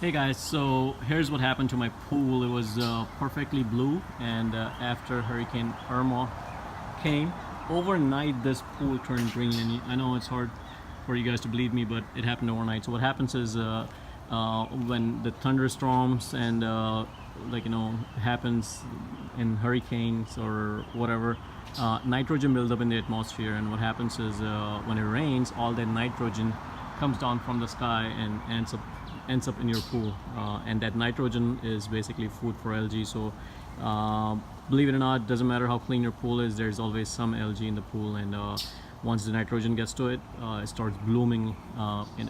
Hey guys, so here's what happened to my pool. It was perfectly blue, and after Hurricane Irma came, overnight this pool turned green. And I know it's hard for you guys to believe me, but it happened overnight. So what happens is when the thunderstorms and happens in hurricanes or whatever, nitrogen builds up in the atmosphere, and what happens is when it rains, all that nitrogen comes down from the sky and ends up in your pool, and that nitrogen is basically food for algae. So believe it or not, doesn't matter how clean your pool is, there's always some algae in the pool, and once the nitrogen gets to it, it starts blooming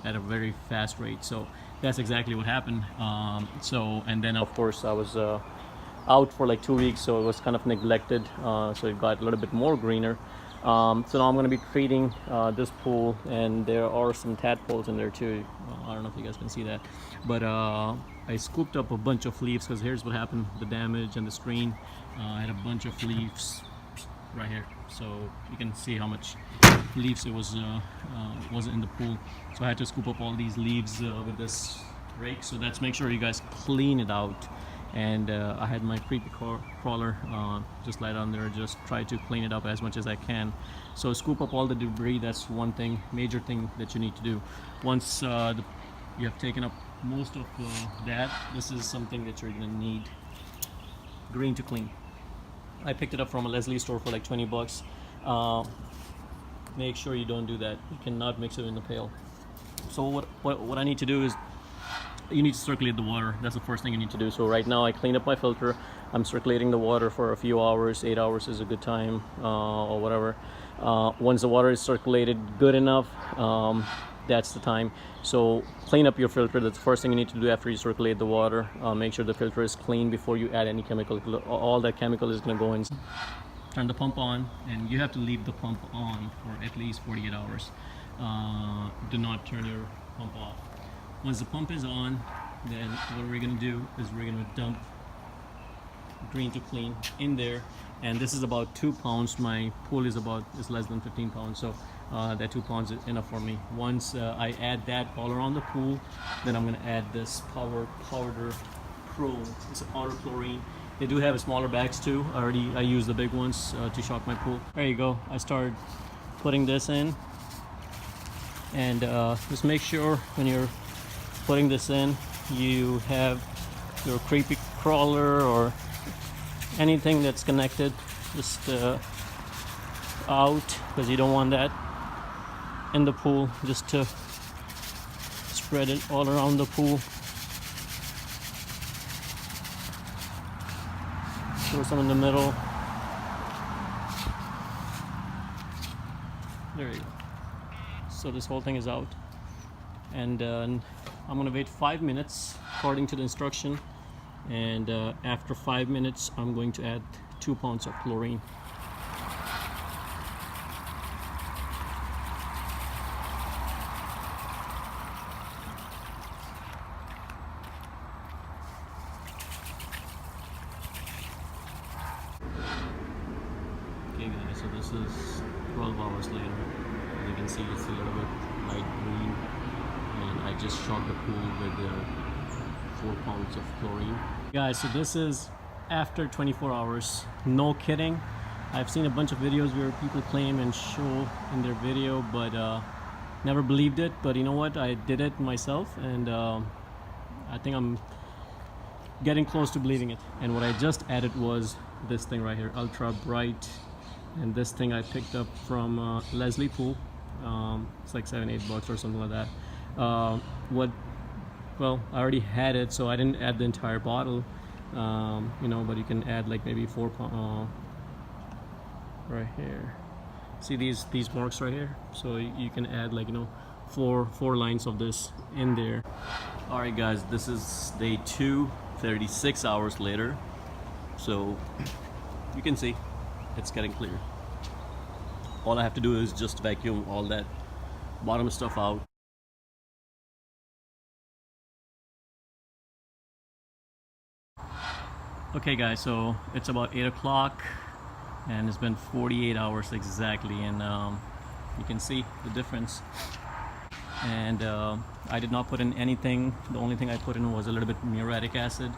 at a very fast rate. So that's exactly what happened. And then of course I was out for like 2 weeks, so it was kind of neglected, so it got a little bit more greener. So now I'm going to be treating this pool, and there are some tadpoles in there too. I don't know if you guys can see that, but I scooped up a bunch of leaves, because here's what happened: the damage and the screen. I had a bunch of leaves right here, so you can see how much leaves it was in the pool. So I had to scoop up all these leaves with this rake. So that's make sure you guys clean it out. And I had my creepy crawler just lie down there, just try to clean it up as much as I can. So scoop up all the debris. That's one thing, major thing that you need to do. Once you have taken up most of that, this is something that you're gonna need: GREENTOCLEAN. I picked it up from a Leslie store for like 20 bucks. Make sure you don't do that. You cannot mix it in the pail. So what I need to do is, you need to circulate the water. That's the first thing you need to do. So right now I cleaned up my filter. I'm circulating the water for a few hours. 8 hours is a good time, or whatever. Once the water is circulated good enough, that's the time. So clean up your filter. That's the first thing you need to do after you circulate the water. Make sure the filter is clean before you add any chemical. All that chemical is going to go in. Turn the pump on, and you have to leave the pump on for at least 48 hours. Do not turn your pump off. Once the pump is on, then what we're going to do is we're going to dump GREENTOCLEAN in there, and this is about 2 pounds. My pool is less than 15 pounds, so that 2 pounds is enough for me. Once I add that all around the pool, then I'm going to add this powder pro. It's a powder chlorine. They do have smaller bags too. I use the big ones to shock my pool. There you go. I started putting this in, and just make sure when you're putting this in, you have your creepy crawler or anything that's connected just out, because you don't want that in the pool. Just to spread it all around the pool. Throw some in the middle. There you go. So this whole thing is out, and I'm gonna wait 5 minutes according to the instruction, and after 5 minutes I'm going to add 2 pounds of chlorine. Okay guys, so this is 12 hours later. As you can see, it's a little bit light green, and I just shocked the pool with 4 pounds of chlorine. Guys, so this is after 24 hours. No kidding. I've seen a bunch of videos where people claim and show in their video, but never believed it. But you know what? I did it myself, and I think I'm getting close to believing it. And what I just added was this thing right here, Ultra Bright. And this thing I picked up from Leslie Pool. It's like 7-8 bucks or something like that. Well, I already had it, so I didn't add the entire bottle, but you can add like maybe 4 pounds right here. See these marks right here? So you can add like four lines of this in there. All right guys, this is day 2, 36 hours later. So you can see it's getting clear. All I have to do is just vacuum all that bottom stuff out. Okay guys, so it's about 8 o'clock, and it's been 48 hours exactly, and you can see the difference. and I did not put in anything. The only thing I put in was a little bit muriatic acid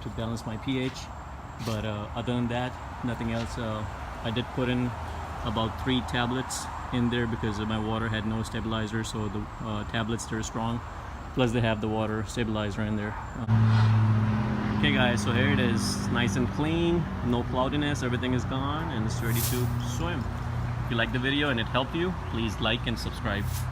to balance my pH, but other than that, nothing else. I did put in about 3 tablets in there because my water had no stabilizer, so the tablets, they're strong, plus they have the water stabilizer in there. Okay guys, so here it is, nice and clean, no cloudiness, everything is gone, and it's ready to swim. If you like the video and it helped you, please like and subscribe.